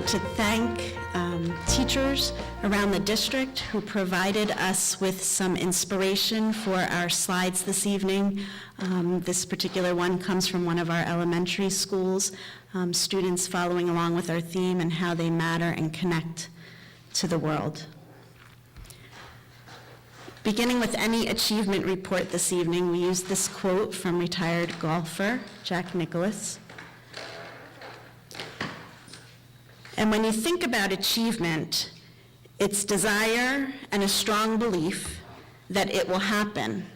want to thank teachers around the district who provided us with some inspiration for our slides this evening. This particular one comes from one of our elementary schools, students following along with our theme and how they matter and connect to the world. Beginning with any achievement report this evening, we use this quote from retired golfer Jack Nicklaus. And when you think about achievement, it's desire and a strong belief that it will happen.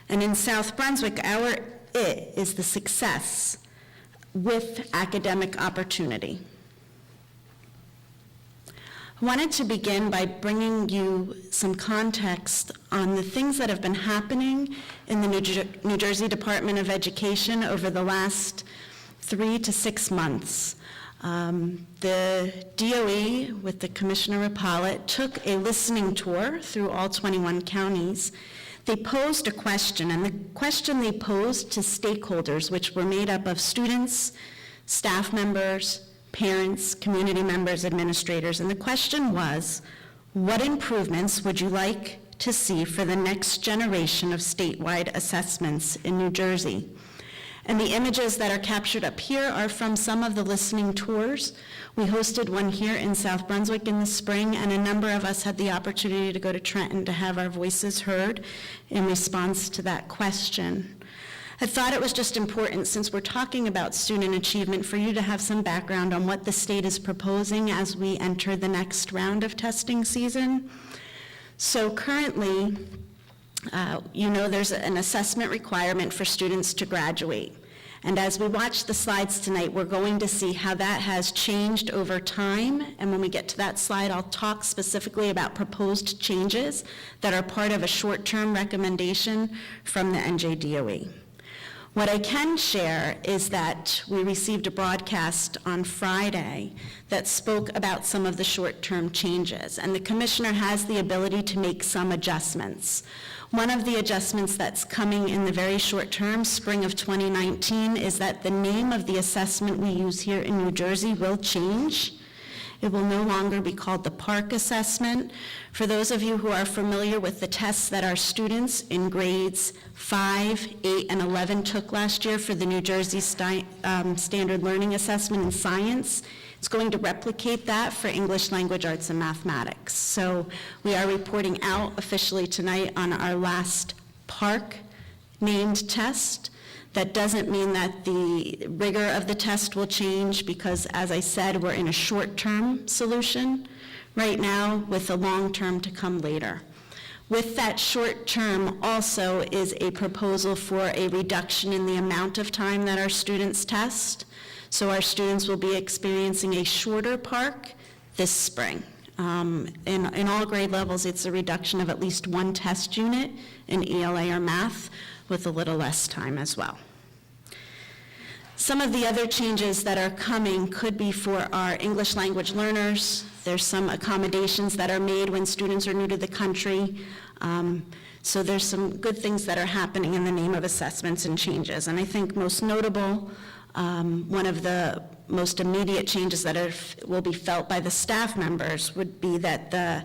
And in South Brunswick, our it is the success with academic opportunity. I wanted to begin by bringing you some context on the things that have been happening in the New Jersey Department of Education over the last 3 to 6 months. The DOE, with the Commissioner Rapallet, took a listening tour through all 21 counties. They posed a question, and the question they posed to stakeholders, which were made up of students, staff members, parents, community members, administrators, and the question was, what improvements would you like to see for the next generation of statewide assessments in New Jersey? And the images that are captured up here are from some of the listening tours. We hosted one here in South Brunswick in the spring, and a number of us had the opportunity to go to Trenton to have our voices heard in response to that question. I thought it was just important, since we're talking about student achievement, for you to have some background on what the state is proposing as we enter the next round of testing season. So currently, there's an assessment requirement for students to graduate. And as we watch the slides tonight, we're going to see how that has changed over time. And when we get to that slide, I'll talk specifically about proposed changes that are part of a short-term recommendation from the NJDOE. What I can share is that we received a broadcast on Friday that spoke about some of the short-term changes, and the commissioner has the ability to make some adjustments. One of the adjustments that's coming in the very short term, spring of 2019, is that the name of the assessment we use here in New Jersey will change. It will no longer be called the PARCC assessment. For those of you who are familiar with the tests that our students in grades 5, 8, and 11 took last year for the New Jersey Standard Learning Assessment in Science, it's going to replicate that for English, Language Arts, and Mathematics. So we are reporting out officially tonight on our last PARCC named test. That doesn't mean that the rigor of the test will change, because, as I said, we're in a short-term solution right now with a long-term to come later. With that short-term also is a proposal for a reduction in the amount of time that our students test. So our students will be experiencing a shorter PARCC this spring. In all grade levels, it's a reduction of at least 1 test unit in ELA or math, with a little less time as well. Some of the other changes that are coming could be for our English language learners. There's some accommodations that are made when students are new to the country. So there's some good things that are happening in the name of assessments and changes. And I think most notable, one of the most immediate changes that will be felt by the staff members would be that the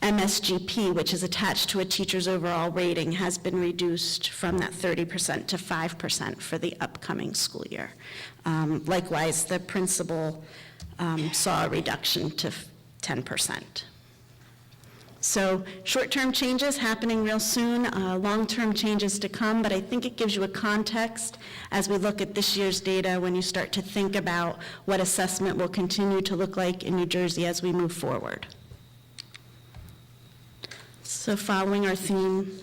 MSGP, which is attached to a teacher's overall rating, has been reduced from that 30% to 5% for the upcoming school year. Likewise, the principal saw a reduction to 10%. So short-term changes happening real soon, long-term changes to come, but I think it gives you a context as we look at this year's data when you start to think about what assessment will continue to look like in New Jersey as we move forward. So following our theme,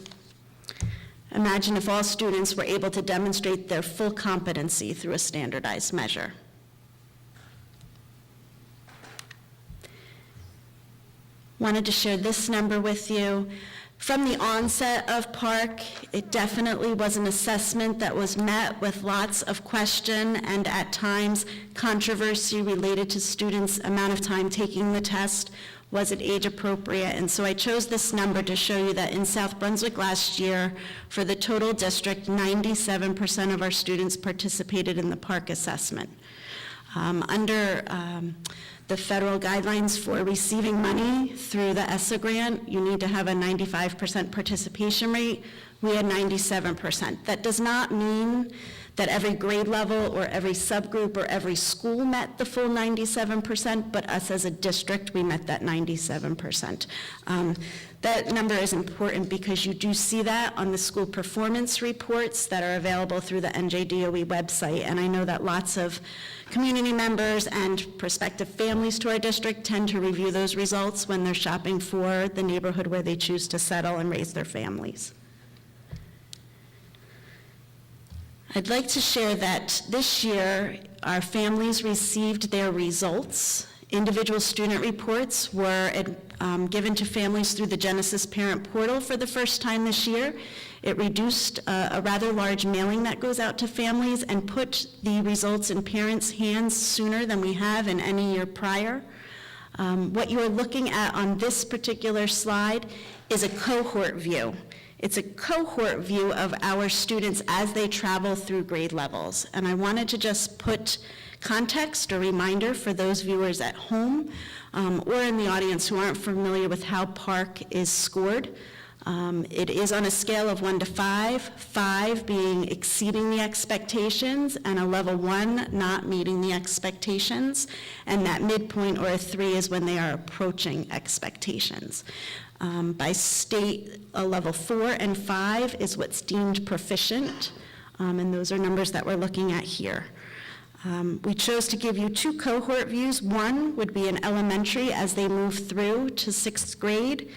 imagine if all students were able to demonstrate their full competency through a standardized measure. Wanted to share this number with you. From the onset of PARCC, it definitely was an assessment that was met with lots of question and at times controversy related to students' amount of time taking the test. Was it age appropriate? And so I chose this number to show you that in South Brunswick last year, for the total district, 97% of our students participated in the PARCC assessment. Under the federal guidelines for receiving money through the ESSA grant, you need to have a 95% participation rate. We had 97%. That does not mean that every grade level or every subgroup or every school met the full 97%, but us as a district, we met that 97%. That number is important because you do see that on the school performance reports that are available through the NJDOE website, and I know that lots of community members and prospective families to our district tend to review those results when they're shopping for the neighborhood where they choose to settle and raise their families. I'd like to share that this year, our families received their results. Individual student reports were given to families through the Genesis Parent Portal for the first time this year. It reduced a rather large mailing that goes out to families and put the results in parents' hands sooner than we have in any year prior. What you are looking at on this particular slide is a cohort view. It's a cohort view of our students as they travel through grade levels. And I wanted to just put context or reminder for those viewers at home or in the audience who aren't familiar with how PARCC is scored. It is on a scale of 1 to 5, 5 being exceeding the expectations and a level 1 not meeting the expectations, and that midpoint or a 3 is when they are approaching expectations. By state, a level 4 and 5 is what's deemed proficient, and those are numbers that we're looking at here. We chose to give you 2 cohort views. One would be in elementary as they move through to 6th grade,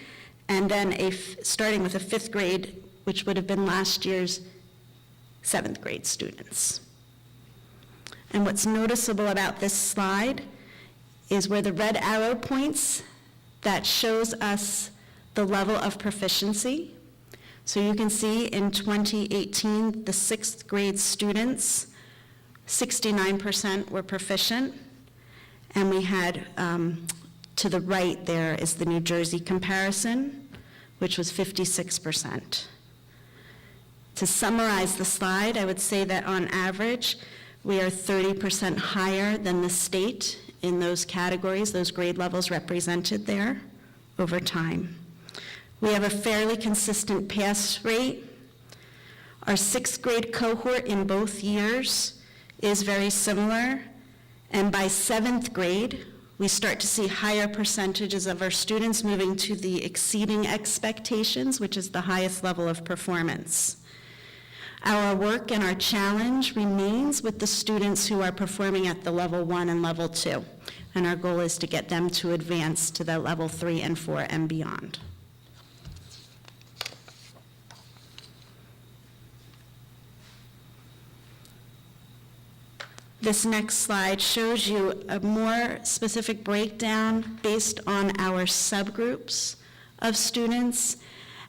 and then starting with a 5th grade, which would have been last year's 7th grade students. And what's noticeable about this slide is where the red arrow points, that shows us the level of proficiency. So you can see in 2018, the 6th grade students, 69% were proficient, and we had to the right there is the New Jersey comparison, which was 56%. To summarize the slide, I would say that on average, we are 30% higher than the state in those categories, those grade levels represented there over time. We have a fairly consistent pass rate. Our 6th grade cohort in both years is very similar, and by 7th grade, we start to see higher percentages of our students moving to the exceeding expectations, which is the highest level of performance. Our work and our challenge remains with the students who are performing at the level 1 and level 2, and our goal is to get them to advance to the level 3 and 4 and beyond. This next slide shows you a more specific breakdown based on our subgroups of students,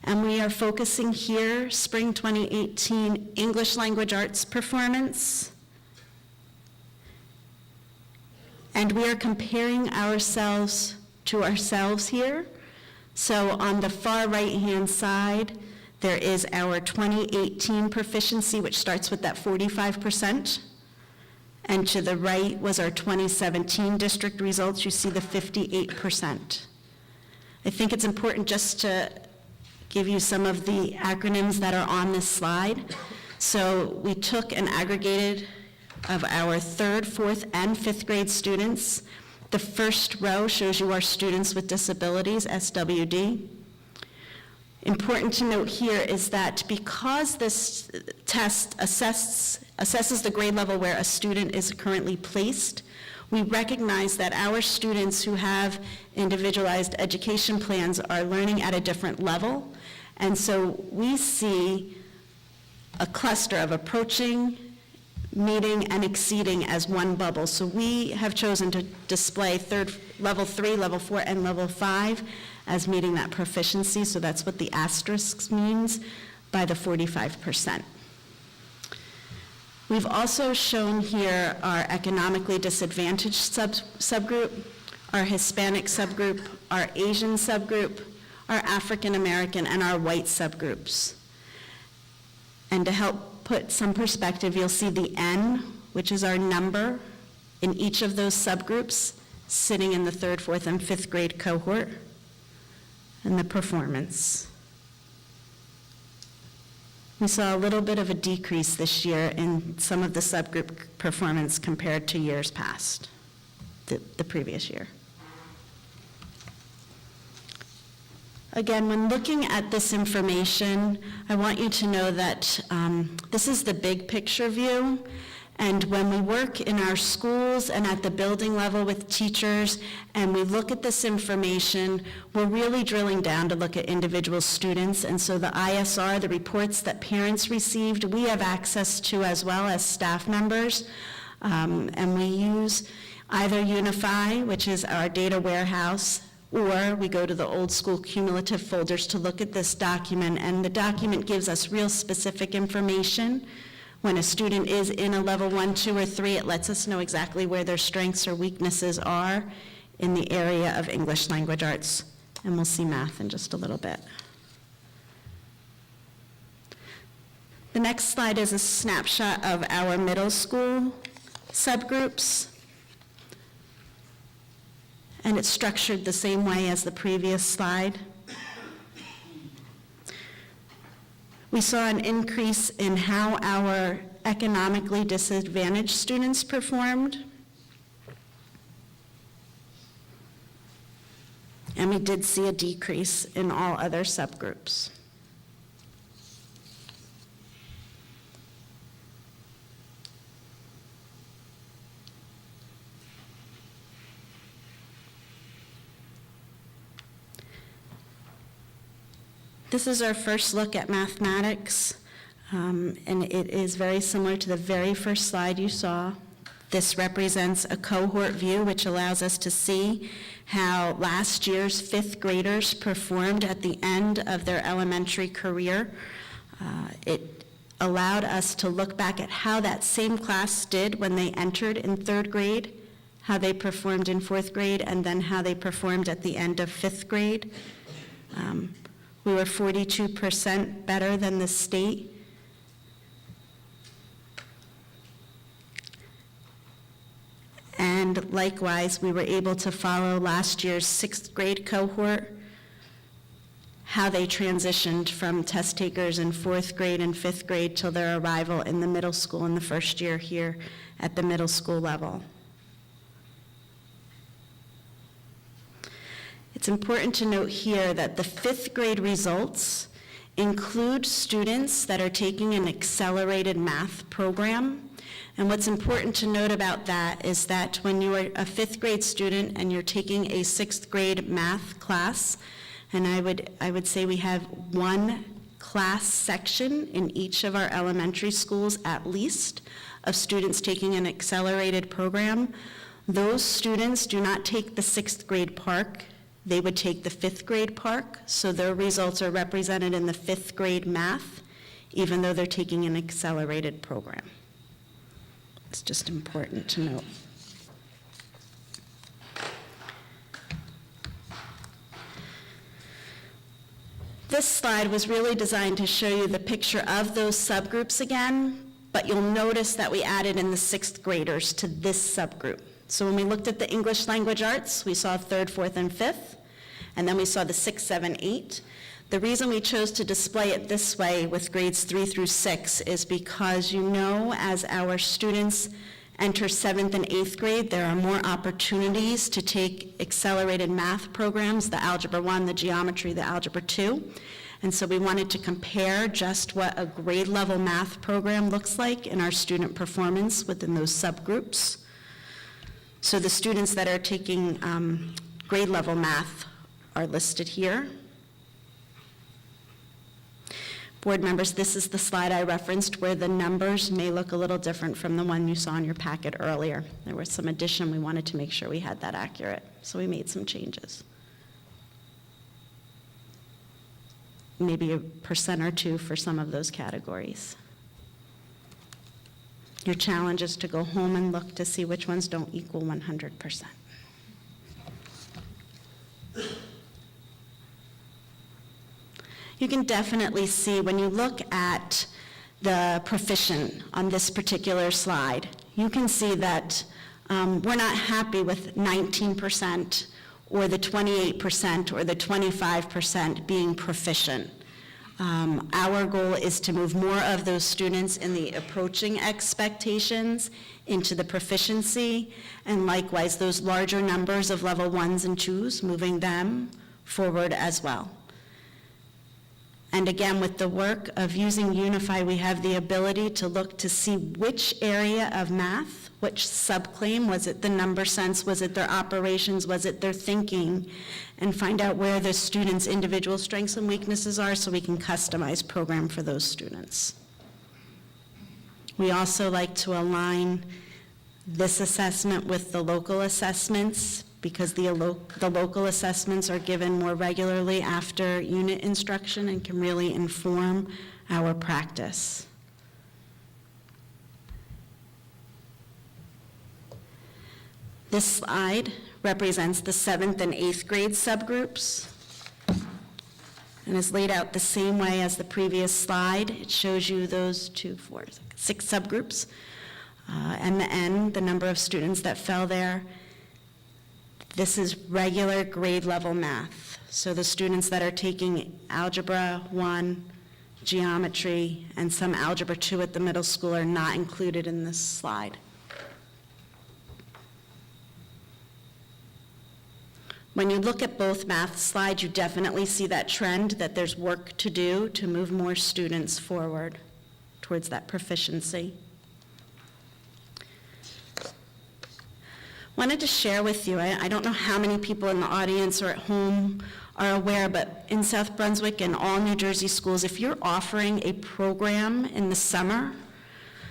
and we are focusing here, spring 2018, English language arts performance, and we are comparing ourselves to ourselves here. So on the far right-hand side, there is our 2018 proficiency, which starts with that 45%. And to the right was our 2017 district results. You see the 58%. I think it's important just to give you some of the acronyms that are on this slide. So we took and aggregated of our 3rd, 4th, and 5th grade students. The first row shows you our students with disabilities, SWD. Important to note here is that because this test assesses the grade level where a student is currently placed, we recognize that our students who have individualized education plans are learning at a different level. And so we see a cluster of approaching, meeting, and exceeding as one bubble. So we have chosen to display level 3, level 4, and level 5 as meeting that proficiency. So that's what the asterisk means by the 45%. We've also shown here our economically disadvantaged subgroup, our Hispanic subgroup, our Asian subgroup, our African American, and our white subgroups. And to help put some perspective, you'll see the N, which is our number in each of those subgroups sitting in the 3rd, 4th, and 5th grade cohort, and the performance. We saw a little bit of a decrease this year in some of the subgroup performance compared to years past, the previous year. Again, when looking at this information, I want you to know that this is the big picture view, and when we work in our schools and at the building level with teachers, and we look at this information, we're really drilling down to look at individual students, and so the ISR, the reports that parents received, we have access to as well as staff members, and we use either Unify, which is our data warehouse, or we go to the old school cumulative folders to look at this document, and the document gives us real specific information. When a student is in a level 1, 2, or 3, it lets us know exactly where their strengths or weaknesses are in the area of English language arts, and we'll see math in just a little bit. The next slide is a snapshot of our middle school subgroups. And it's structured the same way as the previous slide. We saw an increase in how our economically disadvantaged students performed. And we did see a decrease in all other subgroups. This is our first look at mathematics, and it is very similar to the very first slide you saw. This represents a cohort view, which allows us to see how last year's 5th graders performed at the end of their elementary career. It allowed us to look back at how that same class did when they entered in 3rd grade, how they performed in 4th grade, and then how they performed at the end of 5th grade. We were 42% better than the state. And likewise, we were able to follow last year's 6th grade cohort, how they transitioned from test takers in 4th grade and 5th grade till their arrival in the middle school in the first year here at the middle school level. It's important to note here that the 5th grade results include students that are taking an accelerated math program. And what's important to note about that is that when you are a 5th grade student and you're taking a 6th grade math class, and I would say we have one class section in each of our elementary schools at least of students taking an accelerated program, those students do not take the 6th grade PARCC. They would take the 5th grade PARCC, so their results are represented in the 5th grade math, even though they're taking an accelerated program. It's just important to note. This slide was really designed to show you the picture of those subgroups again, but you'll notice that we added in the 6th graders to this subgroup. So when we looked at the English language arts, we saw 3rd, 4th, and 5th, and then we saw the 6, 7, 8. The reason we chose to display it this way with grades 3 through 6 is because you know as our students enter 7th and 8th grade, there are more opportunities to take accelerated math programs, the Algebra 1, the Geometry, the Algebra 2. And so we wanted to compare just what a grade level math program looks like in our student performance within those subgroups. So the students that are taking grade level math are listed here. Board members, this is the slide I referenced where the numbers may look a little different from the one you saw in your packet earlier. There was some addition. We wanted to make sure we had that accurate, so we made some changes. Maybe 1% or 2% for some of those categories. Your challenge is to go home and look to see which ones don't equal 100%. You can definitely see when you look at the proficient on this particular slide, you can see that We're not happy with 19% or the 28% or the 25% being proficient. Our goal is to move more of those students in the approaching expectations into the proficiency, and likewise those larger numbers of level 1s and 2s, moving them forward as well. And again, with the work of using Unify, we have the ability to look to see which area of math, which subclaim, was it the number sense, was it their operations, was it their thinking, and find out where the students' individual strengths and weaknesses are so we can customize program for those students. We also like to align this assessment with the local assessments, because the local assessments are given more regularly after unit instruction and can really inform our practice. This slide represents the 7th and 8th grade subgroups and is laid out the same way as the previous slide. It shows you those 6 subgroups and the N, the number of students that fell there. This is regular grade level math. So the students that are taking Algebra 1, Geometry, and some Algebra 2 at the middle school are not included in this slide. When you look at both math slides, you definitely see that trend that there's work to do to move more students forward towards that proficiency. Wanted to share with you, I don't know how many people in the audience or at home are aware, but in South Brunswick and all New Jersey schools, if you're offering a program in the summer,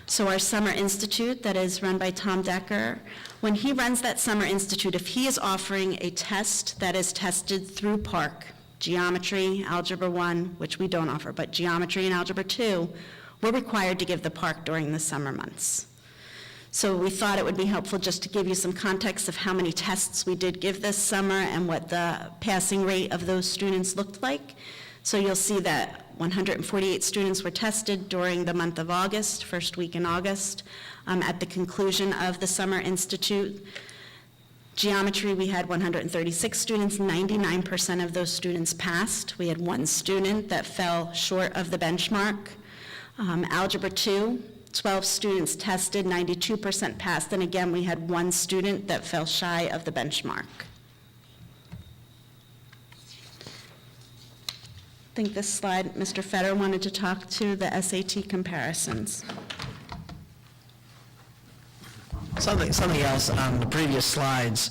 so our Summer Institute that is run by Tom Decker, when he runs that Summer Institute, if he is offering a test that is tested through PARCC, Geometry, Algebra 1, which we don't offer, but Geometry and Algebra 2, we're required to give the PARCC during the summer months. So we thought it would be helpful just to give you some context of how many tests we did give this summer and what the passing rate of those students looked like. So you'll see that 148 students were tested during the month of August, first week in August. At the conclusion of the Summer Institute, Geometry, we had 136 students, 99% of those students passed. We had 1 student that fell short of the benchmark. Algebra 2, 12 students tested, 92% passed, and again, we had 1 student that fell shy of the benchmark. I think this slide, Mr. Fetter wanted to talk to the SAT comparisons. Something else on the previous slides.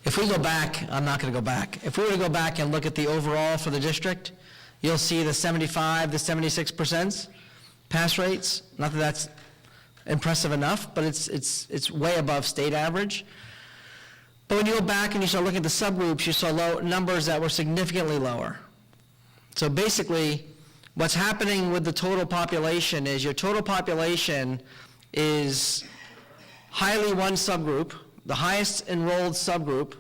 If we go back, I'm not going to go back. If we were to go back and look at the overall for the district, you'll see the 75 to 76% pass rates. Not that that's impressive enough, but it's way above state average. But when you go back and you start looking at the subgroups, you saw numbers that were significantly lower. So basically, what's happening with the total population is your total population is highly one subgroup. The highest enrolled subgroup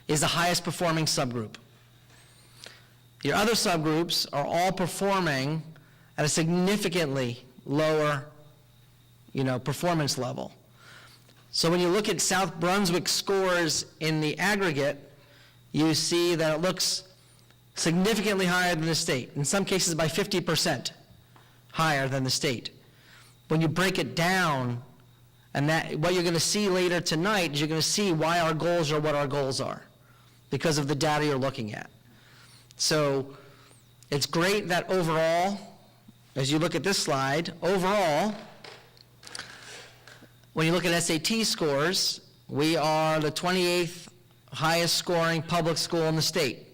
is the highest performing subgroup. Your other subgroups are all performing at a significantly lower, performance level. So when you look at South Brunswick scores in the aggregate, you see that it looks significantly higher than the state, in some cases by 50% higher than the state. When you break it down, and what you're going to see later tonight is you're going to see why our goals are what our goals are, because of the data you're looking at. So it's great that overall, as you look at this slide, overall, when you look at SAT scores, we are the 28th highest scoring public school in the state.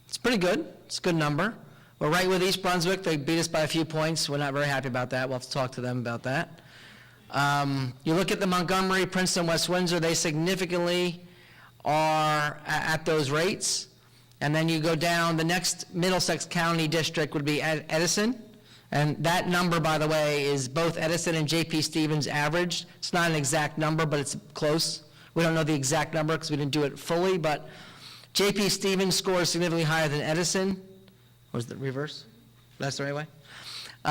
It's pretty good. It's a good number. We're right with East Brunswick. They beat us by a few points. We're not very happy about that. We'll have to talk to them about that. You look at the Montgomery, Princeton, West Windsor, they significantly are at those rates. And then you go down, the next Middlesex County district would be Edison. And that number, by the way, is both Edison and J.P. Stevens averaged. It's not an exact number, but it's close. We don't know the exact number because we didn't do it fully, but J.P. Stevens scores significantly higher than Edison. Or is it reverse? That's the right way?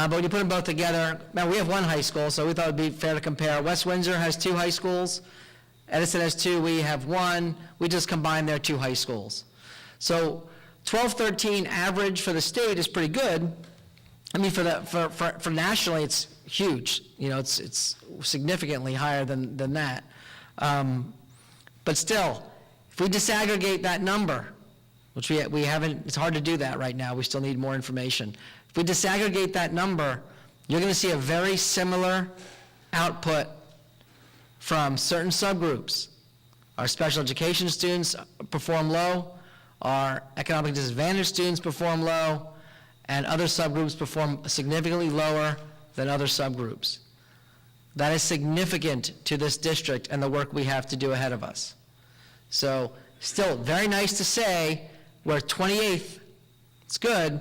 But when you put them both together, now we have one high school, so we thought it'd be fair to compare. West Windsor has 2 high schools. Edison has 2, we have 1. We just combined their 2 high schools. So 12-13 average for the state is pretty good. I mean, for nationally, it's huge. You know, it's significantly higher than that. But still, if we disaggregate that number, which we haven't, it's hard to do that right now. We still need more information. If we disaggregate that number, you're going to see a very similar output from certain subgroups. Our special education students perform low, our economically disadvantaged students perform low, and other subgroups perform significantly lower than other subgroups. That is significant to this district and the work we have to do ahead of us. So, still very nice to say we're 28th, it's good,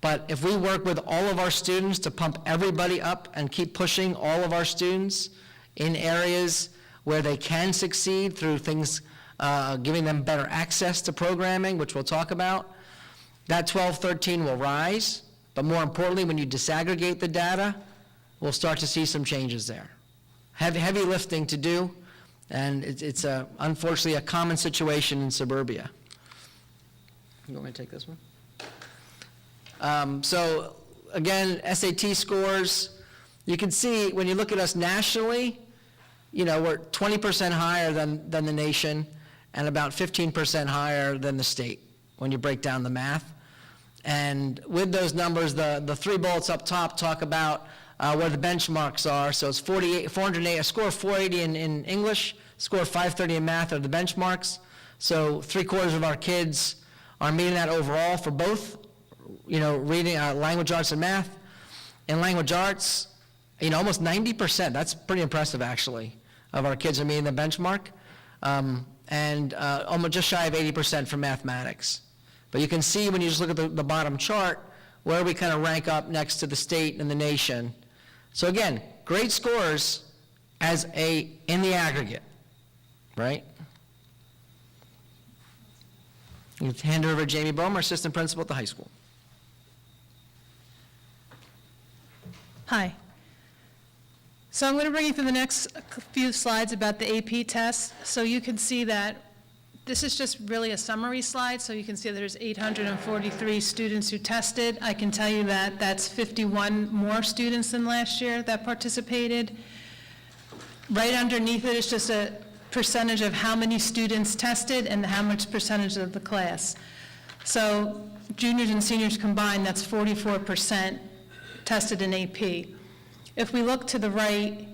but if we work with all of our students to pump everybody up and keep pushing all of our students in areas where they can succeed through things, giving them better access to programming, which we'll talk about, that 12-13 will rise, but more importantly, when you disaggregate the data, we'll start to see some changes there. Heavy lifting to do, and it's unfortunately a common situation in suburbia. You want me to take this one? So again, SAT scores, you can see when you look at us nationally, you know, we're 20% higher than the nation and about 15% higher than the state when you break down the math. And with those numbers, the 3 bullets up top talk about where the benchmarks are. So it's 408, a score of 480 in English, score of 530 in math are the benchmarks. So 3/4 of our kids are meeting that overall for both, you know, reading, language arts and math. In language arts, you know, almost 90%, that's pretty impressive actually, of our kids are meeting the benchmark. And almost just shy of 80% for mathematics. But you can see when you just look at the bottom chart where we kind of rank up next to the state and the nation. So again, great scores in the aggregate, right? You hand it over to Jamie Boehmer, assistant principal at the high school. Hi. So I'm going to bring you through the next few slides about the AP test. So you can see that this is just really a summary slide, so you can see there's 843 students who tested. I can tell you that that's 51 more students than last year that participated. Right underneath it is just a percentage of how many students tested and how much percentage of the class. So juniors and seniors combined, that's 44% tested in AP. If we look to the right,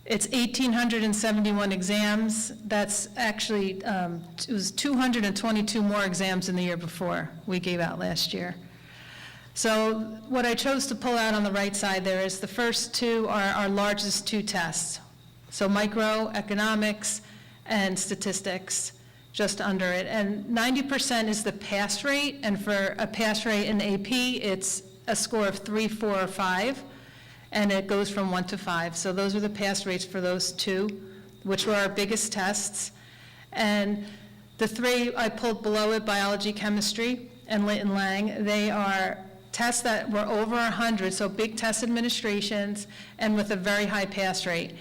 it's 1,871 exams. That's actually, it was 222 more exams than the year before we gave out last year. So what I chose to pull out on the right side there is the first 2 are our largest 2 tests. So microeconomics and statistics, just under it. And 90% is the pass rate, and for a pass rate in AP, it's a score of 3, 4, or 5. And it goes from 1 to 5. So those are the pass rates for those 2, which were our biggest tests. And the 3 I pulled below it, biology, chemistry, and Lit and Lang, they are tests that were over 100, so big test administrations, and with a very high pass rate.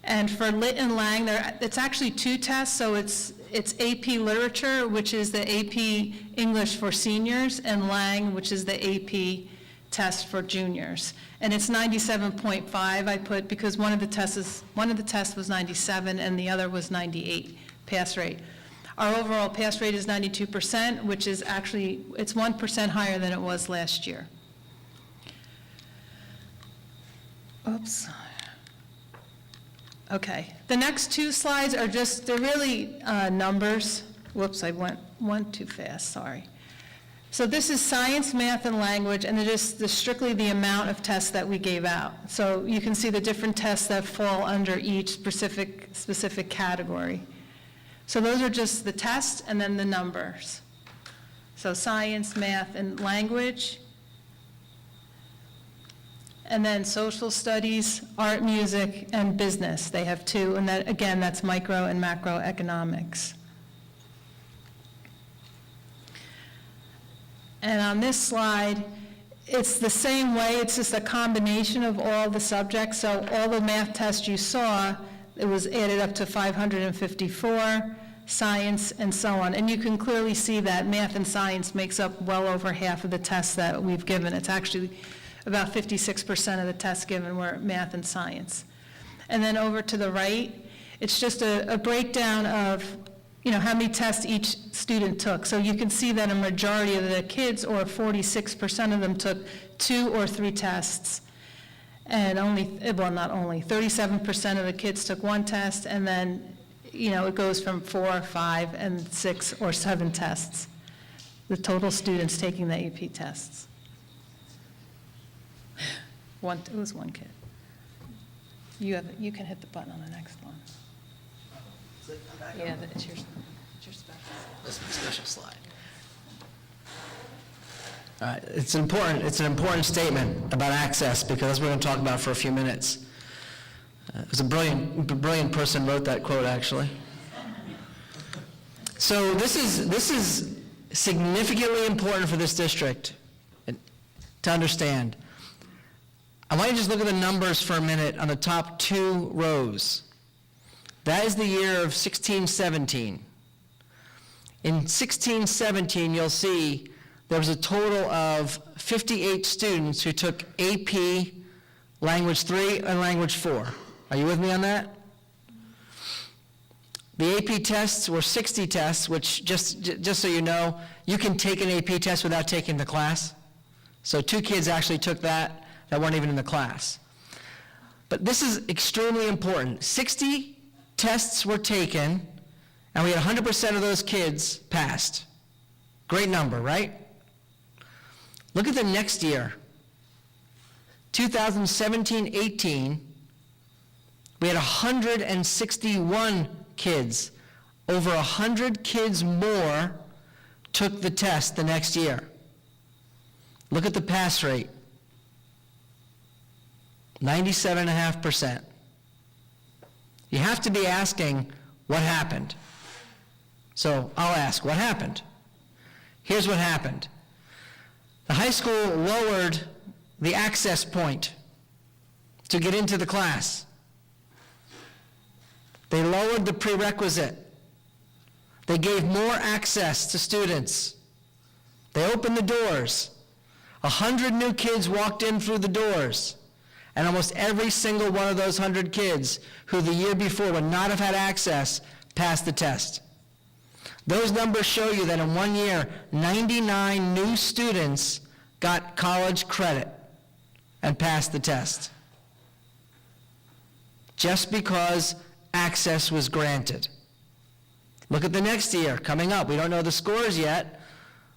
And for Lit and Lang, it's actually 2 tests, so it's AP Literature, which is the AP English for seniors, and Lang, which is the AP test for juniors. And it's 97.5 I put because one of the tests was 97 and the other was 98 pass rate. Our overall pass rate is 92%, which is actually, it's 1% higher than it was last year. Oops. Okay, the next 2 slides are just, they're really numbers. Whoops, I went one too fast, sorry. So this is science, math, and language, and it is strictly the amount of tests that we gave out. So you can see the different tests that fall under each specific category. So those are just the tests and then the numbers. So science, math, and language. And then social studies, art, music, and business. They have 2, and that, again, that's micro and macroeconomics. And on this slide, It's the same way, it's just a combination of all the subjects. So all the math tests you saw, it was added up to 554, science, and so on. And you can clearly see that math and science makes up well over half of the tests that we've given. It's actually about 56% of the tests given were math and science. And then over to the right, it's just a breakdown of, how many tests each student took. So you can see that a majority of the kids, or 46% of them, took 2 or 3 tests. And not only, 37% of the kids took 1 test, and then, it goes from 4, 5, and 6 or 7 tests, the total students taking the AP tests. It was 1 kid. You can hit the button on the next one. Yeah, it's your special. This is my special slide. All right, it's an important statement about access, because that's what we're going to talk about for a few minutes. It was a brilliant person wrote that quote, actually. So this is significantly important for this district to understand. I want you to just look at the numbers for a minute on the top 2 rows. That is the year of 16-17. In 16-17, you'll see there was a total of 58 students who took AP Language 3 and Language 4. Are you with me on that? The AP tests were 60 tests, which, just so you know, you can take an AP test without taking the class. So 2 kids actually took that weren't even in the class. But this is extremely important. 60 tests were taken, and we had 100% of those kids passed. Great number, right? Look at the next year. 2017-18, we had 161 kids. Over 100 kids more took the test the next year. Look at the pass rate. 97.5%. You have to be asking, what happened? So I'll ask, what happened? Here's what happened. The high school lowered the access point to get into the class. They lowered the prerequisite. They gave more access to students. They opened the doors. 100 new kids walked in through the doors. And almost every single one of those 100 kids who the year before would not have had access passed the test. Those numbers show you that in 1 year, 99 new students got college credit and passed the test. Just because access was granted. Look at the next year coming up. We don't know the scores yet,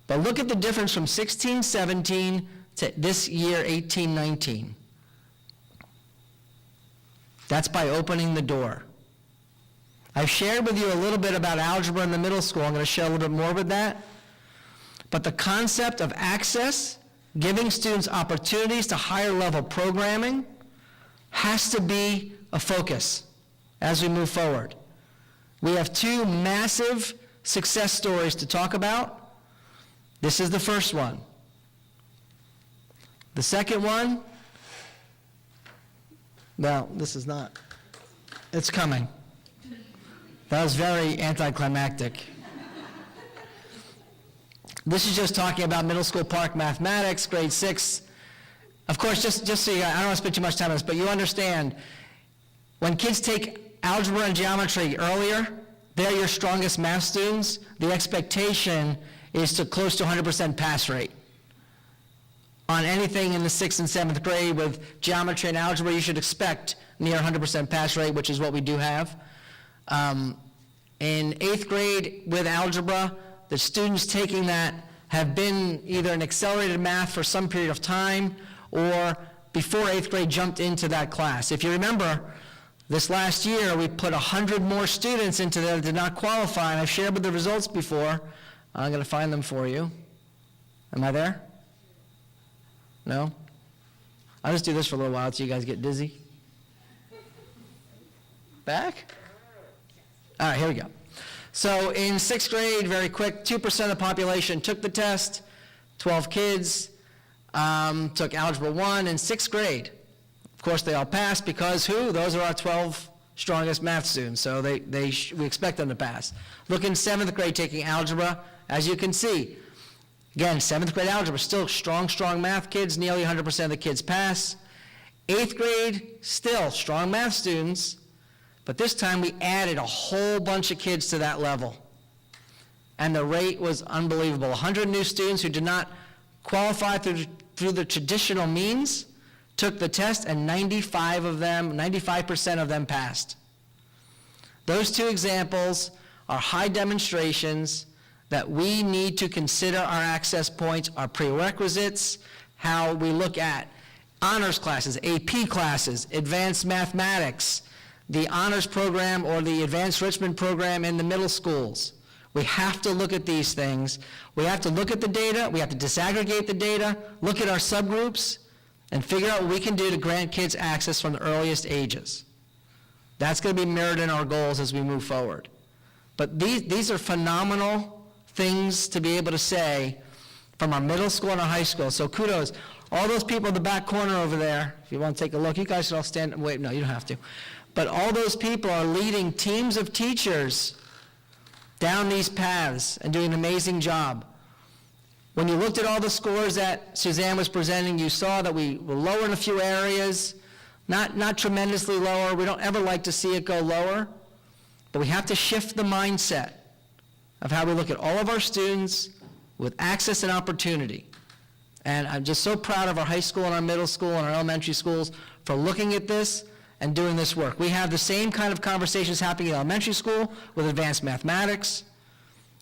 but look at the difference from 16-17 to this year, 18-19. That's by opening the door. I've shared with you a little bit about algebra in the middle school. I'm going to share a little bit more with that. But the concept of access, giving students opportunities to higher level programming, has to be a focus as we move forward. We have 2 massive success stories to talk about. This is the first one. The second one, no, this is not. It's coming. That was very anticlimactic. This is just talking about middle school PARCC mathematics, grade 6. Of course, just so you, I don't want to spend too much time on this, but you understand, when kids take algebra and geometry earlier, they're your strongest math students. The expectation is to close to 100% pass rate. On anything in the 6th and 7th grade with geometry and algebra, you should expect near 100% pass rate, which is what we do have. In 8th grade with algebra, the students taking that have been either in accelerated math for some period of time or before 8th grade jumped into that class. If you remember, this last year we put 100 more students into there that did not qualify, and I've shared with the results before. I'm going to find them for you. Am I there? No? I'll just do this for a little while until you guys get dizzy. Back? All right, here we go. So in 6th grade, very quick, 2% of the population took the test, 12 kids. took Algebra 1 in 6th grade. Of course, they all passed because who? Those are our 12 strongest math students, so we expect them to pass. Look in 7th grade taking algebra, as you can see. Again, 7th grade algebra, still strong math kids, nearly 100% of the kids pass. 8th grade, still strong math students, but this time we added a whole bunch of kids to that level. And the rate was unbelievable. 100 new students who did not qualify through the traditional means took the test, and 95% of them passed. Those two examples are high demonstrations that we need to consider our access points, our prerequisites, how we look at honors classes, AP classes, advanced mathematics, the honors program or the advanced Richmond program in the middle schools. We have to look at these things. We have to look at the data. We have to disaggregate the data, look at our subgroups, and figure out what we can do to grant kids access from the earliest ages. That's going to be mirrored in our goals as we move forward. But these are phenomenal things to be able to say from our middle school and our high school. So kudos. All those people in the back corner over there, if you want to take a look, you guys should all stand. Wait, no, you don't have to. But all those people are leading teams of teachers down these paths and doing an amazing job. When you looked at all the scores that Suzanne was presenting, you saw that we were lower in a few areas, not tremendously lower. We don't ever like to see it go lower, but we have to shift the mindset of how we look at all of our students with access and opportunity. And I'm just so proud of our high school and our middle school and our elementary schools for looking at this and doing this work. We have the same kind of conversations happening in elementary school with advanced mathematics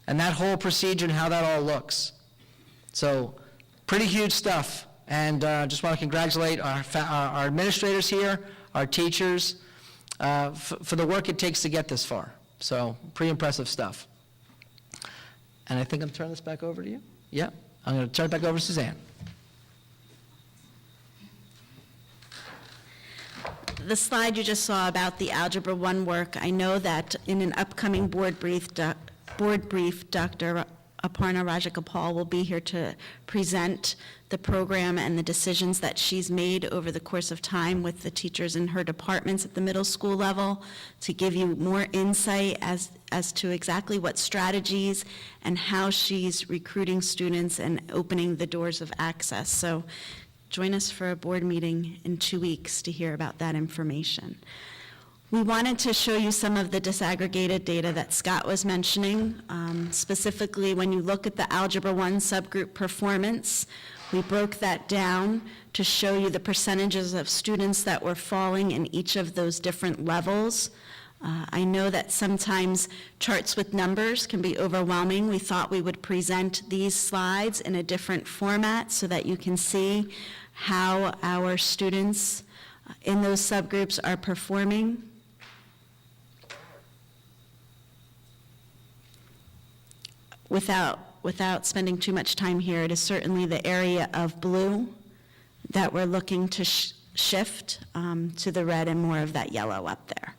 and that whole procedure and how that all looks. So pretty huge stuff. And just want to congratulate our administrators here, our teachers, for the work it takes to get this far. So pretty impressive stuff. And I think I'm turning this back over to you. Yeah, I'm going to turn it back over to Suzanne. The slide you just saw about the Algebra 1 work, I know that in an upcoming board brief, Dr. Aparna Rajagopal will be here to present the program and the decisions that she's made over the course of time with the teachers in her departments at the middle school level to give you more insight as to exactly what strategies and how she's recruiting students and opening the doors of access. So join us for a board meeting in 2 weeks to hear about that information. We wanted to show you some of the disaggregated data that Scott was mentioning. Specifically, when you look at the Algebra 1 subgroup performance, we broke that down to show you the percentages of students that were falling in each of those different levels. I know that sometimes charts with numbers can be overwhelming. We thought we would present these slides in a different format so that you can see how our students in those subgroups are performing. Without spending too much time here, it is certainly the area of blue that we're looking to shift to the red and more of that yellow up there.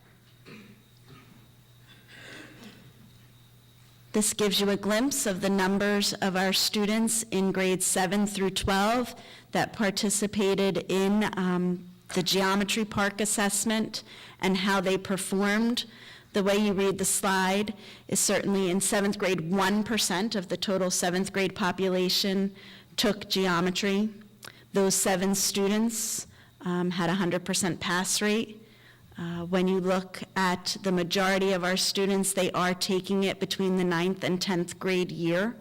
This gives you a glimpse of the numbers of our students in grades 7 through 12 that participated in the geometry PARCC assessment and how they performed. The way you read the slide is certainly in 7th grade, 1% of the total 7th grade population took geometry. Those 7 students had a 100% pass rate. When you look at the majority of our students, they are taking it between the 9th and 10th grade year,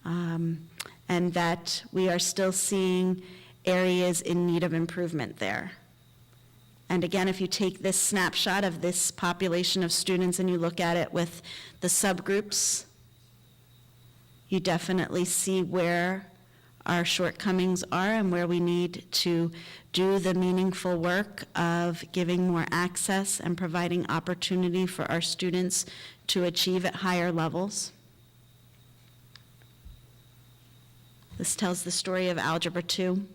and that we are still seeing areas in need of improvement there. And again, if you take this snapshot of this population of students and you look at it with the subgroups, you definitely see where our shortcomings are and where we need to do the meaningful work of giving more access and providing opportunity for our students to achieve at higher levels. This tells the story of Algebra 2.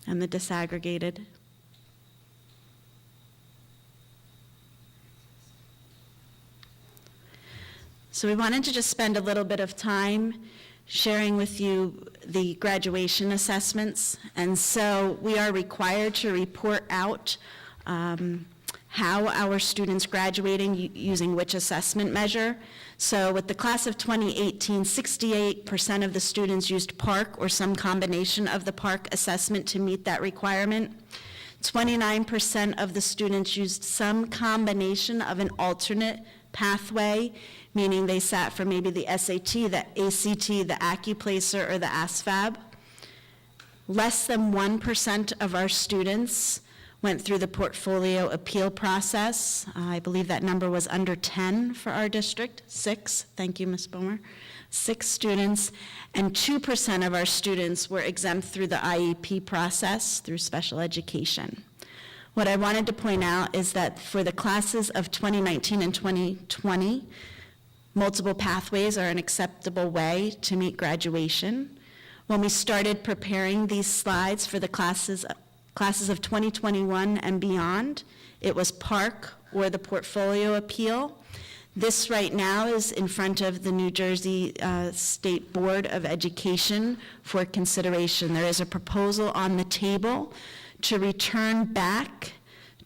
And the disaggregated. So So we wanted to just spend a little bit of time sharing with you the graduation assessments. And so we are required to report out how our students graduating using which assessment measure. So with the class of 2018, 68% of the students used PARCC or some combination of the PARCC assessment to meet that requirement. 29% of the students used some combination of an alternate pathway, meaning they sat for maybe the SAT, the ACT, the AccuPlacer, or the ASVAB. Less than 1% of our students went through the portfolio appeal process. I believe that number was under 10 for our district, 6, thank you, Ms. Boehmer. 6 students, and 2% of our students were exempt through the IEP process through special education. What I wanted to point out is that for the classes of 2019 and 2020, multiple pathways are an acceptable way to meet graduation. When we started preparing these slides for the classes of 2021 and beyond, it was PARCC or the portfolio appeal. This right now is in front of the New Jersey State Board of Education for consideration. There is a proposal on the table to return back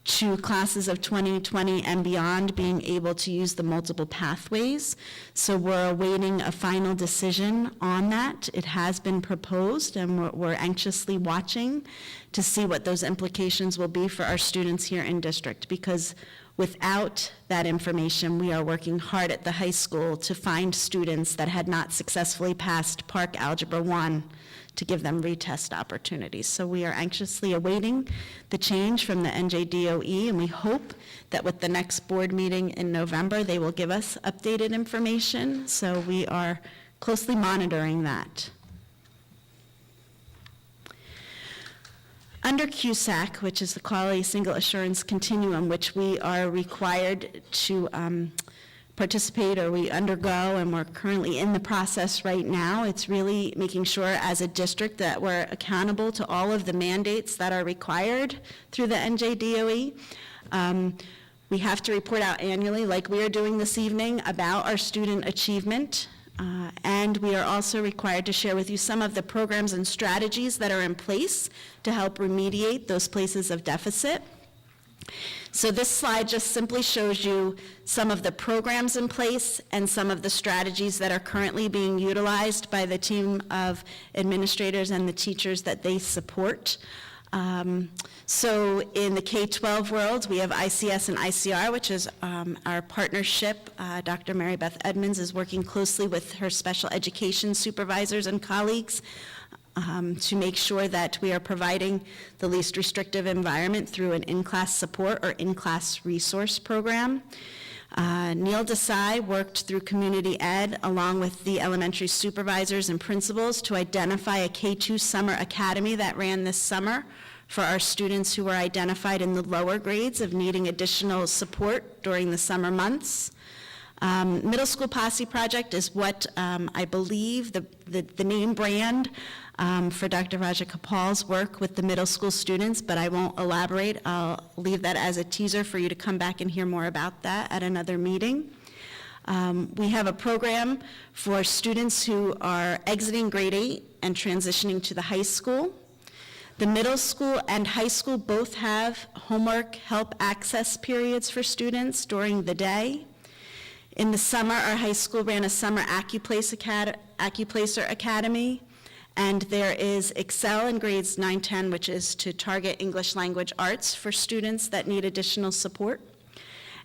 to classes of 2020 and beyond being able to use the multiple pathways. So we're awaiting a final decision on that. It has been proposed, and we're anxiously watching to see what those implications will be for our students here in district, because without that information, we are working hard at the high school to find students that had not successfully passed PARCC Algebra 1 to give them retest opportunities. So we are anxiously awaiting the change from the NJDOE, and we hope that with the next board meeting in November, they will give us updated information. So we are closely monitoring that. Under QSAC, which is the Quality Single Assurance Continuum, which we are required to participate, or we undergo, and we're currently in the process right now, it's really making sure as a district that we're accountable to all of the mandates that are required through the NJDOE. We have to report out annually, like we are doing this evening, about our student achievement. And we are also required to share with you some of the programs and strategies that are in place to help remediate those places of deficit. So this slide just simply shows you some of the programs in place and some of the strategies that are currently being utilized by the team of administrators and the teachers that they support. So in the K-12 world, we have ICS and ICR, which is our partnership. Dr. Mary Beth Edmonds is working closely with her special education supervisors and colleagues to make sure that we are providing the least restrictive environment through an in-class support or in-class resource program. Neil Desai worked through community ed along with the elementary supervisors and principals to identify a K-2 summer academy that ran this summer for our students who were identified in the lower grades of needing additional support during the summer months. Middle School Posse Project is what I believe the name brand for Dr. Raja Kapal's work with the middle school students, but I won't elaborate. I'll leave that as a teaser for you to come back and hear more about that at another meeting. We have a program for students who are exiting grade 8 and transitioning to the high school. The middle school and high school both have homework help access periods for students during the day. In the summer, our high school ran a summer AccuPlacer Academy, and there is Excel in grades 9-10, which is to target English language arts for students that need additional support.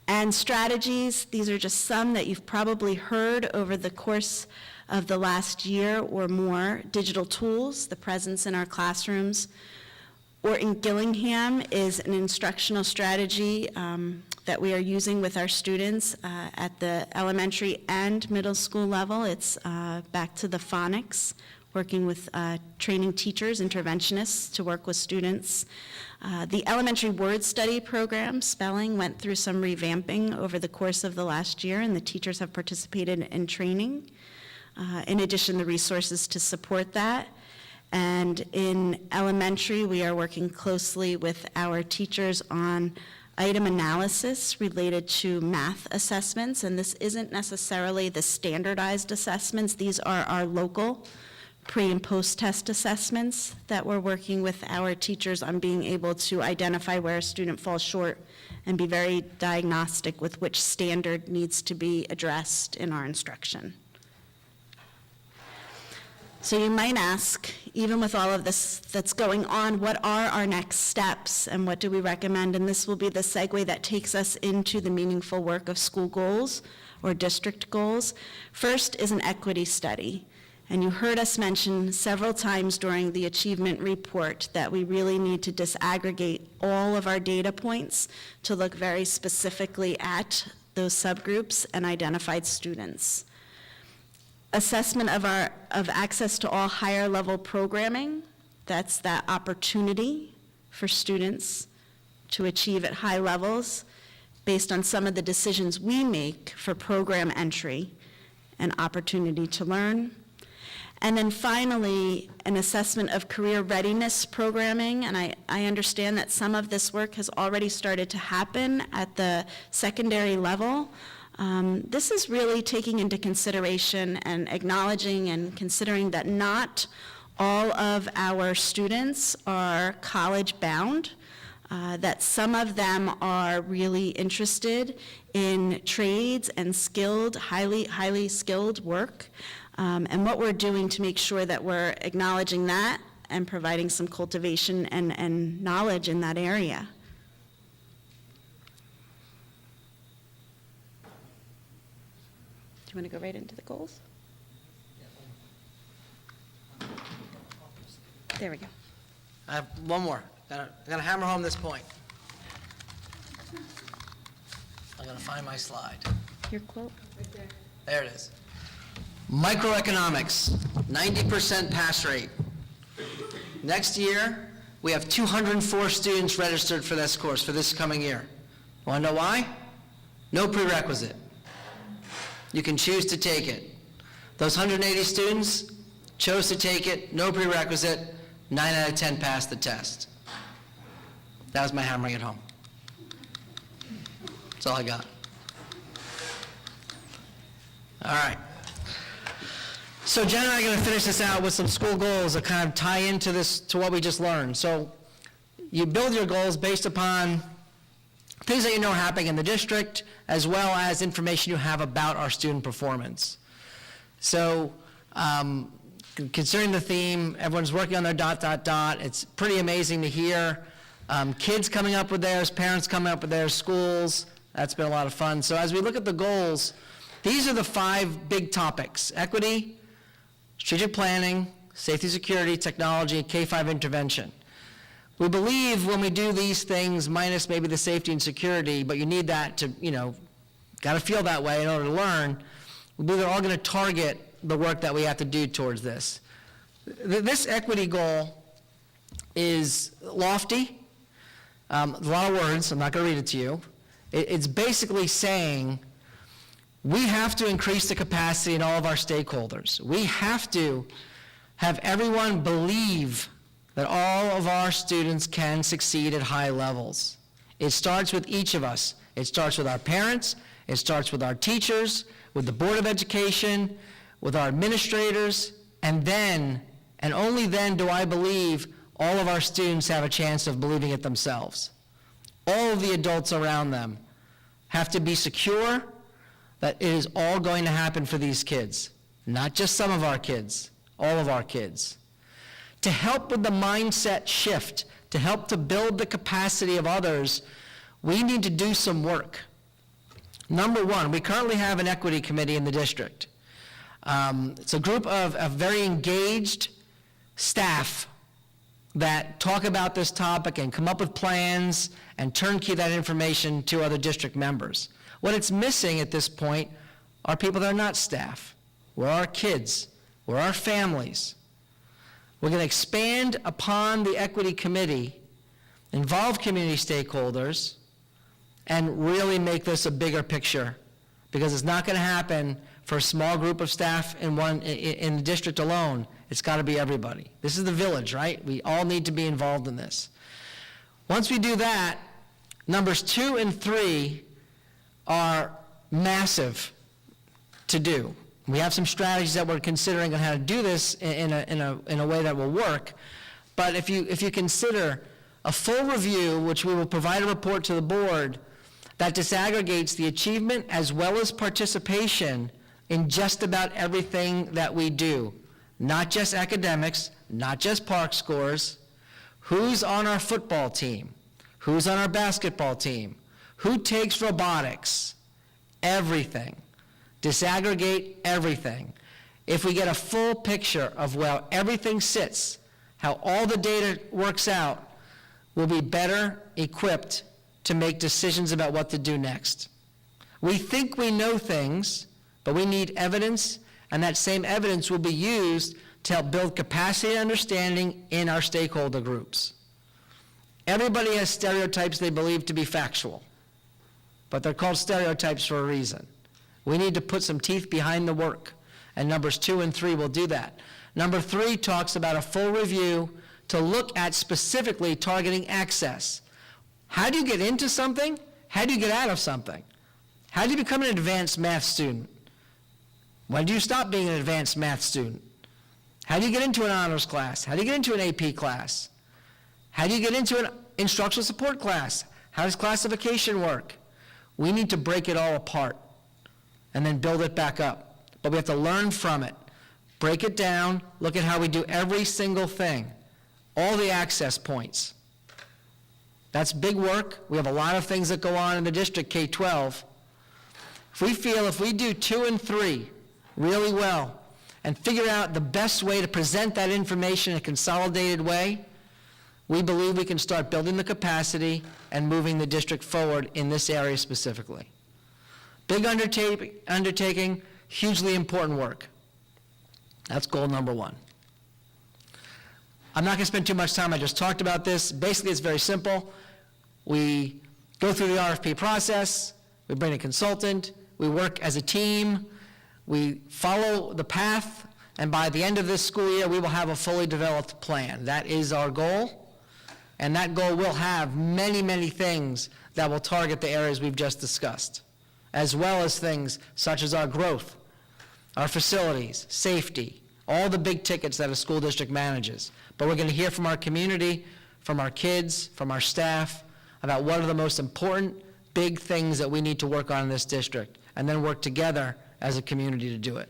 And strategies, these are just some that you've probably heard over the course of the last year or more. Digital tools, the presence in our classrooms. Or in Gillingham is an instructional strategy that we are using with our students at the elementary and middle school level. It's back to the phonics, working with training teachers, interventionists to work with students. The elementary word study program, spelling, went through some revamping over the course of the last year, and the teachers have participated in training. In addition, the resources to support that. And in elementary, we are working closely with our teachers on item analysis related to math assessments, and this isn't necessarily the standardized assessments. These are our local pre- and post-test assessments that we're working with our teachers on being able to identify where a student falls short and be very diagnostic with which standard needs to be addressed in our instruction. So you might ask, even with all of this that's going on, what are our next steps and what do we recommend? And this will be the segue that takes us into the meaningful work of school goals or district goals. First is an equity study. And you heard us mention several times during the achievement report that we really need to disaggregate all of our data points to look very specifically at those subgroups and identified students. Assessment of access to all higher level programming, that's that opportunity for students to achieve at high levels based on some of the decisions we make for program entry and opportunity to learn. And then finally, an assessment of career readiness programming, and I understand that some of this work has already started to happen at the secondary level. This is really taking into consideration and acknowledging and considering that not all of our students are college-bound, that some of them are really interested in trades and skilled, highly skilled work, and what we're doing to make sure that we're acknowledging that and providing some cultivation and knowledge in that area. Do you want to go right into the goals? There we go. I have one more. I gotta hammer home this point. I'm gonna find my slide. Your quote? There it is. Microeconomics, 90% pass rate. Next year, we have 204 students registered for this course for this coming year. Want to know why? No prerequisite. You can choose to take it. Those 180 students chose to take it, no prerequisite, 9 out of 10 passed the test. That was my hammering it home. That's all I got. All right. So Jen and I are going to finish this out with some school goals that kind of tie into this, to what we just learned. So you build your goals based upon things that you know are happening in the district, as well as information you have about our student performance. So considering the theme, everyone's working on their ... It's pretty amazing to hear kids coming up with theirs, parents coming up with theirs, schools. That's been a lot of fun. So as we look at the goals, these are the 5 big topics: equity, strategic planning, safety, security, technology, K-5 intervention. We believe when we do these things, minus maybe the safety and security, but you need that to, got to feel that way in order to learn, we believe they're all going to target the work that we have to do towards this. This equity goal is lofty, a lot of words, I'm not going to read it to you. It's basically saying we have to increase the capacity in all of our stakeholders. We have to have everyone believe that all of our students can succeed at high levels. It starts with each of us. It starts with our parents, it starts with our teachers, with the Board of Education, with our administrators, and then, and only then, do I believe all of our students have a chance of believing it themselves. All of the adults around them have to be secure that it is all going to happen for these kids, not just some of our kids, all of our kids. To help with the mindset shift, to help to build the capacity of others, we need to do some work. Number one, we currently have an equity committee in the district. It's a group of very engaged staff that talk about this topic and come up with plans and turnkey that information to other district members. What it's missing at this point are people that are not staff. We're our kids. We're our families. We're going to expand upon the equity committee, involve community stakeholders, and really make this a bigger picture, because it's not going to happen for a small group of staff in the district alone. It's got to be everybody. This is the village, right? We all need to be involved in this. Once we do that, Numbers 2 and 3 are massive to do. We have some strategies that we're considering on how to do this in a way that will work. But if you consider a full review, which we will provide a report to the board, that disaggregates the achievement as well as participation in just about everything that we do. Not just academics, not just PARCC scores, who's on our football team, who's on our basketball team, who takes robotics, everything. Disaggregate everything. If we get a full picture of where everything sits, how all the data works out, we'll be better equipped to make decisions about what to do next. We think we know things, but we need evidence, and that same evidence will be used to help build capacity and understanding in our stakeholder groups. Everybody has stereotypes they believe to be factual, but they're called stereotypes for a reason. We need to put some teeth behind the work, and numbers 2 and 3 will do that. Number 3 talks about a full review to look at specifically targeting access. How do you get into something? How do you get out of something? How do you become an advanced math student? When do you stop being an advanced math student? How do you get into an honors class? How do you get into an AP class? How do you get into an instructional support class? How does classification work? We need to break it all apart and then build it back up. But we have to learn from it. Break it down, look at how we do every single thing, all the access points. That's big work. We have a lot of things that go on in the district, K-12. If we do 2 and 3 really well and figure out the best way to present that information in a consolidated way, we believe we can start building the capacity and moving the district forward in this area specifically. Big undertaking, hugely important work. That's goal number 1. I'm not going to spend too much time. I just talked about this. Basically, it's very simple. We go through the RFP process. We bring a consultant. We work as a team. We follow the path. And by the end of this school year, we will have a fully developed plan. That is our goal. And that goal will have many, many things that will target the areas we've just discussed, as well as things such as our growth, our facilities, safety, all the big tickets that a school district manages. But we're going to hear from our community, from our kids, from our staff, about what are the most important big things that we need to work on in this district, and then work together as a community to do it.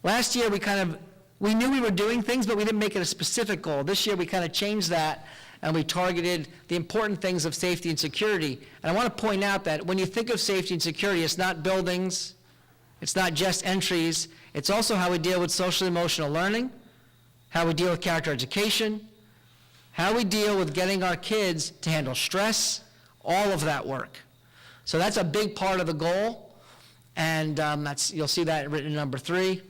Last year, we knew we were doing things, but we didn't make it a specific goal. This year, we kind of changed that, and we targeted the important things of safety and security. And I want to point out that when you think of safety and security, it's not buildings, it's not just entries, it's also how we deal with social emotional learning, how we deal with character education, how we deal with getting our kids to handle stress, all of that work. So that's a big part of the goal, and you'll see that written in number 3.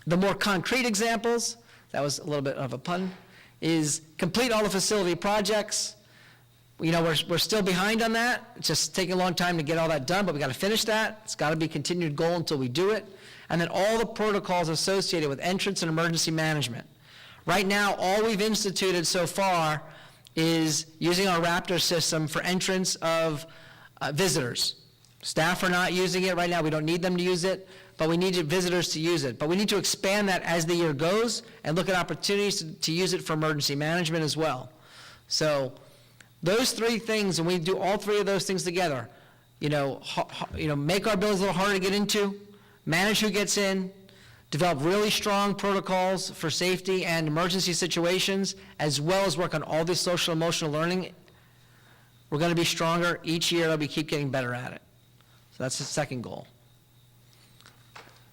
The more concrete examples, that was a little bit of a pun, is complete all the facility projects. You know, we're still behind on that. It's just taking a long time to get all that done, but we got to finish that. It's got to be a continued goal until we do it. And then all the protocols associated with entrance and emergency management. Right now, all we've instituted so far is using our Raptor system for entrance of visitors. Staff are not using it right now. We don't need them to use it, but we need visitors to use it. But we need to expand that as the year goes and look at opportunities to use it for emergency management as well. So those 3 things, and we do all 3 of those things together, make our buildings a little harder to get into, manage who gets in, develop really strong protocols for safety and emergency situations, as well as work on all this social emotional learning. We're going to be stronger each year. We keep getting better at it. So that's the second goal.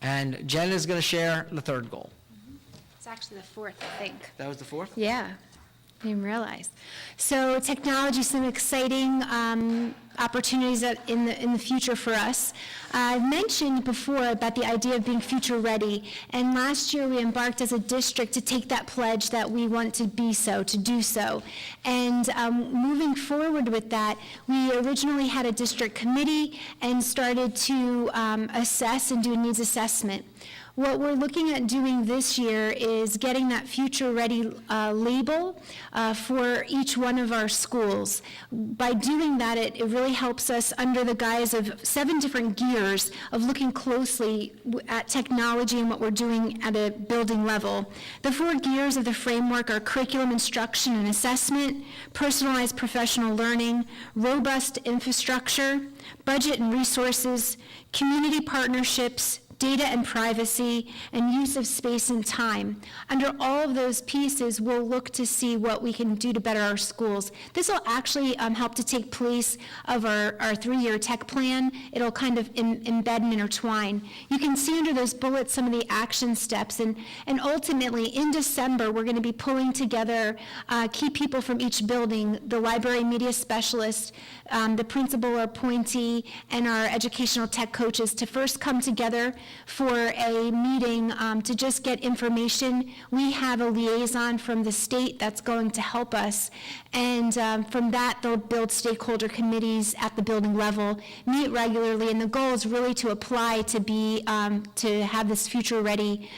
And Jen is going to share the 3rd goal. It's actually the 4th, I think. That was the 4th? Yeah, I didn't realize. So technology, some exciting opportunities in the future for us. I mentioned before about the idea of being future ready, and last year we embarked as a district to take that pledge that we want to be so, to do so. And moving forward with that, we originally had a district committee and started to assess and do a needs assessment. What we're looking at doing this year is getting that Future Ready label for each one of our schools. By doing that, it really helps us under the guise of 7 different gears of looking closely at technology and what we're doing at a building level. The 4 gears of the framework are curriculum instruction and assessment, personalized professional learning, robust infrastructure, budget and resources, community partnerships, data and privacy, and use of space and time. Under all of those pieces, we'll look to see what we can do to better our schools. This will actually help to take place of our 3-year tech plan. It'll kind of embed and intertwine. You can see under those bullets some of the action steps, and ultimately, in December, we're going to be pulling together key people from each building, the library media specialist, the principal or appointee, and our educational tech coaches to first come together for a meeting to just get information. We have a liaison from the state that's going to help us, and from that they'll build stakeholder committees at the building level, meet regularly, and the goal is really to apply to be to have this Future Ready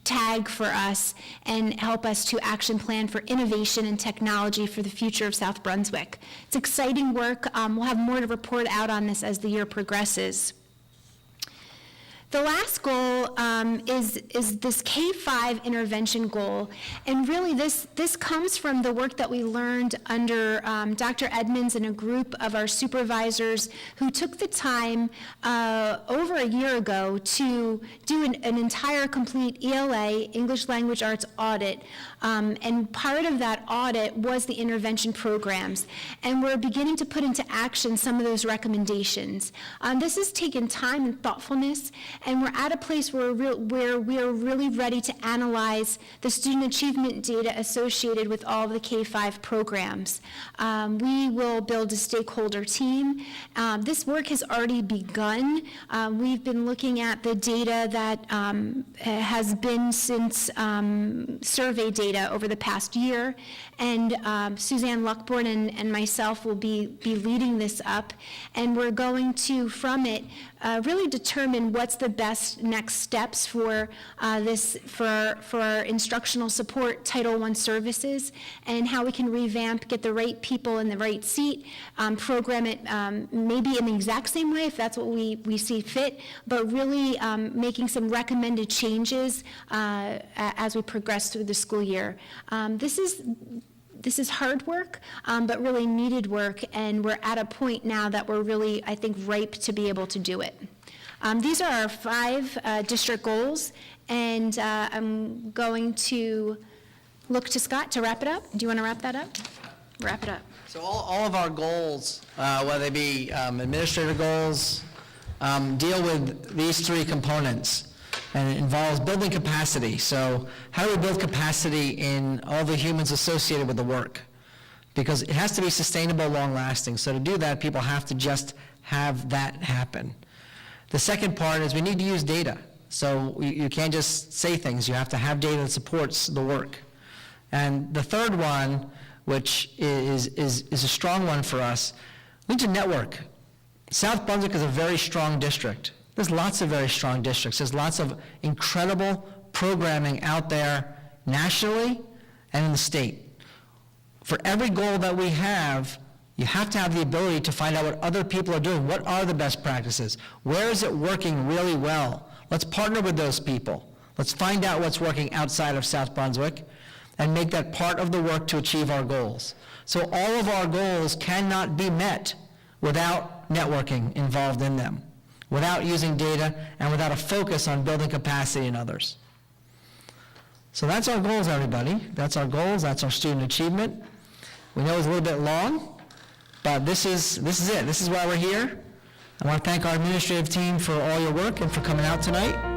tag for us and help us to action plan for innovation and technology for the future of South Brunswick. It's exciting work. We'll have more to report out on this as the year progresses. The last goal is this K-5 intervention goal, and really this comes from the work that we learned under Dr. Edmonds and a group of our supervisors who took the time over a year ago to do an entire complete ELA, English Language Arts audit, and part of that audit was the intervention programs, and we're beginning to put into action some of those recommendations. This has taken time and thoughtfulness, and we're at a place where we are really ready to analyze the student achievement data associated with all of the K-5 programs. We will build a stakeholder team. This work has already begun. We've been looking at the data that has been since survey data over the past year, and Suzanne Luckborn and myself will be leading this up, and we're going to, from it, really determine what's the best next steps for our instructional support Title I services, and how we can revamp, get the right people in the right seat, program it maybe in the exact same way if that's what we see fit, but really making some recommended changes as we progress through the school year. This is hard work, but really needed work, and we're at a point now that we're really, I think, ripe to be able to do it. These are our 5 district goals, and I'm going to look to Scott to wrap it up. Do you want to wrap that up? Wrap it up. So all of our goals, whether they be administrator goals, deal with these 3 components. And it involves building capacity. So how do we build capacity in all the humans associated with the work? Because it has to be sustainable, long-lasting. So to do that, people have to just have that happen. The second part is we need to use data. So you can't just say things. You have to have data that supports the work. And the third one, which is a strong one for us, we need to network. South Brunswick is a very strong district. There's lots of very strong districts. There's lots of incredible programming out there nationally and in the state. For every goal that we have, you have to have the ability to find out what other people are doing. What are the best practices? Where is it working really well? Let's partner with those people. Let's find out what's working outside of South Brunswick and make that part of the work to achieve our goals. So all of our goals cannot be met without networking involved in them, without using data, and without a focus on building capacity in others. So that's our goals, everybody. That's our goals. That's our student achievement. We know it's a little bit long, but this is it. This is why we're here. I want to thank our administrative team for all your work and for coming out tonight.